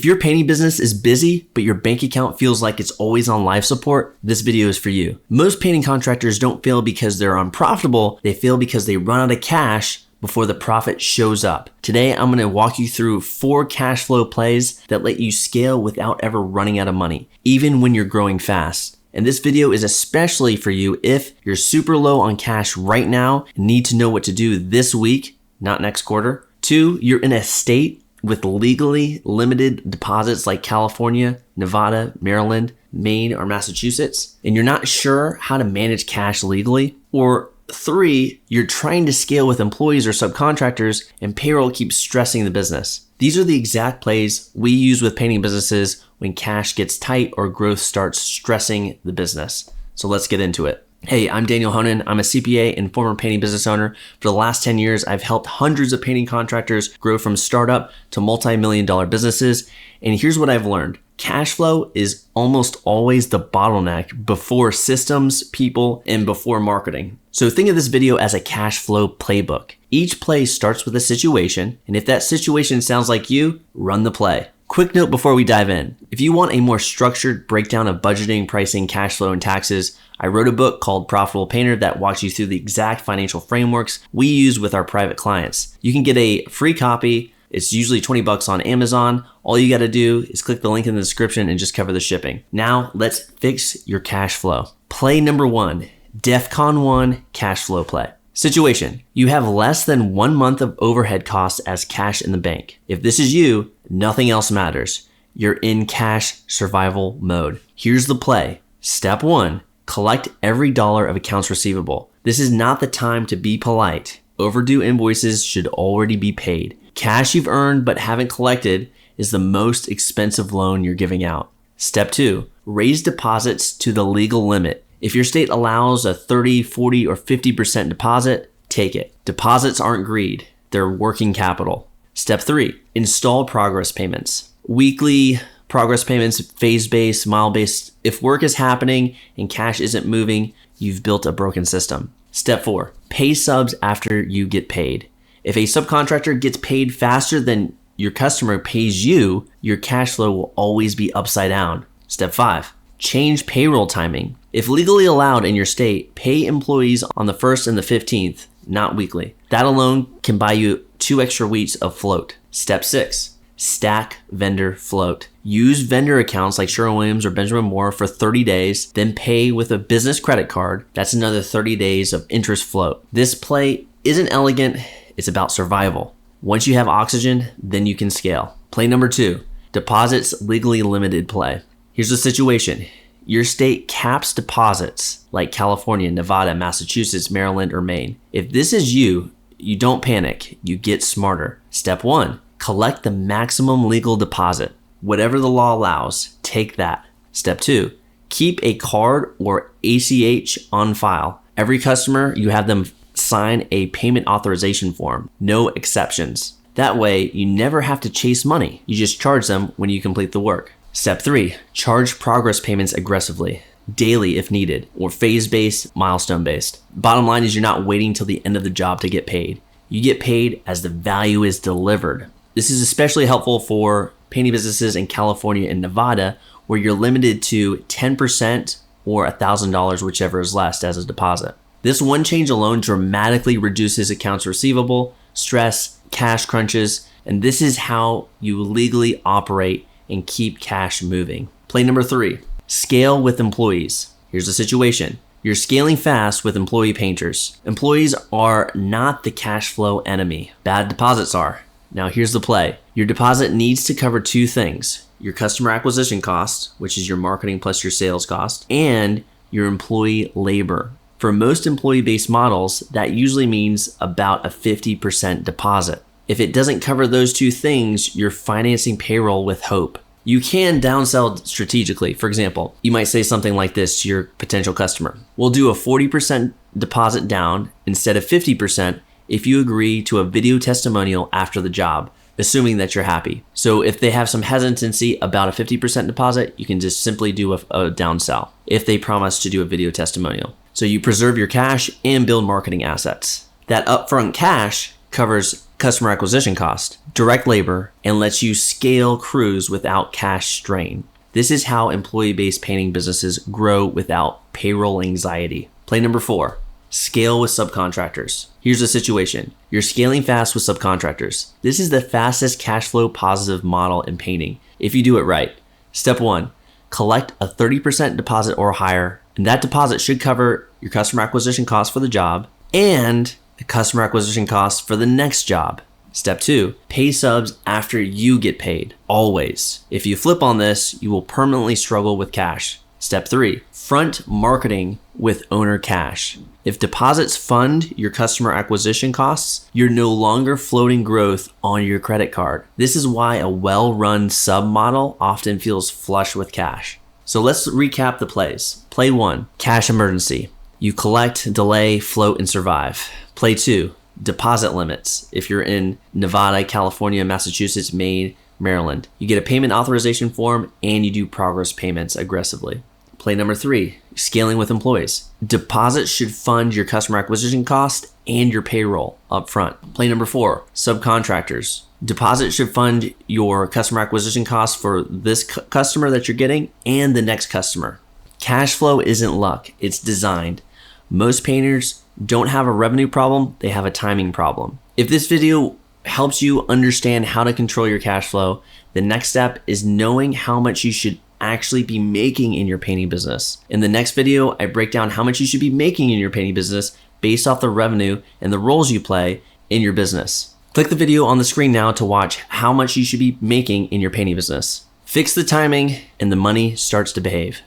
If your painting business is busy, but your bank account feels like it's always on life support, this video is for you. Most painting contractors don't fail because they're unprofitable. They fail because they run out of cash before the profit shows up. Today, I'm gonna walk you through 4 cash flow plays that let you scale without ever running out of money, even when you're growing fast. And this video is especially for you if you're super low on cash right now and need to know what to do this week, not next quarter. 2, you're in a state with legally limited deposits like California, Nevada, Maryland, Maine, or Massachusetts, and you're not sure how to manage cash legally. Or 3, you're trying to scale with employees or subcontractors and payroll keeps stressing the business. These are the exact plays we use with painting businesses when cash gets tight or growth starts stressing the business. So let's get into it. Hey, I'm Daniel Honan. I'm a CPA and former painting business owner. For the last 10 years, I've helped hundreds of painting contractors grow from startup to multi-million-dollar businesses. And here's what I've learned. Cash flow is almost always the bottleneck before systems, people, and before marketing. So think of this video as a cash flow playbook. Each play starts with a situation, and if that situation sounds like you, run the play. Quick note before we dive in. If you want a more structured breakdown of budgeting, pricing, cash flow, and taxes, I wrote a book called Profitable Painter that walks you through the exact financial frameworks we use with our private clients. You can get a free copy. It's usually $20 on Amazon. All you gotta do is click the link in the description and just cover the shipping. Now, let's fix your cash flow. Play number 1, DEFCON 1 cash flow play. Situation: you have less than 1 month of overhead costs as cash in the bank. If this is you, nothing else matters. You're in cash survival mode. Here's the play. Step 1, collect every dollar of accounts receivable. This is not the time to be polite. Overdue invoices should already be paid. Cash you've earned but haven't collected is the most expensive loan you're giving out. Step 2, raise deposits to the legal limit. If your state allows a 30, 40, or 50% deposit, take it. Deposits aren't greed, they're working capital. Step 3, install progress payments. Weekly progress payments, phase-based, mile-based. If work is happening and cash isn't moving, you've built a broken system. Step 4, pay subs after you get paid. If a subcontractor gets paid faster than your customer pays you, your cash flow will always be upside down. Step 5, change payroll timing. If legally allowed in your state, pay employees on the 1st and the 15th, not weekly. That alone can buy you 2 extra weeks of float. Step 6, stack vendor float. Use vendor accounts like Sherwin-Williams or Benjamin Moore for 30 days, then pay with a business credit card. That's another 30 days of interest float. This play isn't elegant, it's about survival. Once you have oxygen, then you can scale. Play number 2, deposits legally limited play. Here's the situation. Your state caps deposits like California, Nevada, Massachusetts, Maryland, or Maine. If this is you, you don't panic, you get smarter. Step 1, collect the maximum legal deposit. Whatever the law allows, take that. Step 2, keep a card or ACH on file. Every customer, you have them sign a payment authorization form. No exceptions. That way, you never have to chase money. You just charge them when you complete the work. Step 3, charge progress payments aggressively, daily if needed, or phase-based, milestone-based. Bottom line is you're not waiting till the end of the job to get paid. You get paid as the value is delivered. This is especially helpful for painting businesses in California and Nevada, where you're limited to 10% or $1,000, whichever is less, as a deposit. This one change alone dramatically reduces accounts receivable, stress, cash crunches, and this is how you legally operate and keep cash moving. Play number 3, scale with employees. Here's the situation. You're scaling fast with employee painters. Employees are not the cash flow enemy. Bad deposits are. Now here's the play. Your deposit needs to cover 2 things. Your customer acquisition cost, which is your marketing plus your sales cost, and your employee labor. For most employee-based models, that usually means about a 50% deposit. If it doesn't cover those 2 things, you're financing payroll with hope. You can downsell strategically. For example, you might say something like this to your potential customer. We'll do a 40% deposit down instead of 50% if you agree to a video testimonial after the job, assuming that you're happy. So if they have some hesitancy about a 50% deposit, you can just simply do a downsell if they promise to do a video testimonial. So you preserve your cash and build marketing assets. That upfront cash covers customer acquisition cost, direct labor, and lets you scale crews without cash strain. This is how employee-based painting businesses grow without payroll anxiety. Play number 4, scale with subcontractors. Here's the situation. You're scaling fast with subcontractors. This is the fastest cash flow positive model in painting if you do it right. Step 1, collect a 30% deposit or higher, and that deposit should cover your customer acquisition costs for the job and the customer acquisition costs for the next job. Step 2, pay subs after you get paid, always. If you flip on this, you will permanently struggle with cash. Step 3, front marketing with owner cash. If deposits fund your customer acquisition costs, you're no longer floating growth on your credit card. This is why a well-run sub model often feels flush with cash. So let's recap the plays. Play 1, cash emergency. You collect, delay, float, and survive. Play 2, deposit limits. If you're in Nevada, California, Massachusetts, Maine, Maryland, you get a payment authorization form and you do progress payments aggressively. Play number 3, scaling with employees. Deposits should fund your customer acquisition cost and your payroll up front. Play number 4, subcontractors. Deposit should fund your customer acquisition costs for this customer that you're getting and the next customer. Cash flow isn't luck, it's designed. Most painters don't have a revenue problem, they have a timing problem. If this video helps you understand how to control your cash flow, the next step is knowing how much you should actually be making in your painting business. In the next video, I break down how much you should be making in your painting business based off the revenue and the roles you play in your business. Click the video on the screen now to watch how much you should be making in your painting business. Fix the timing and the money starts to behave.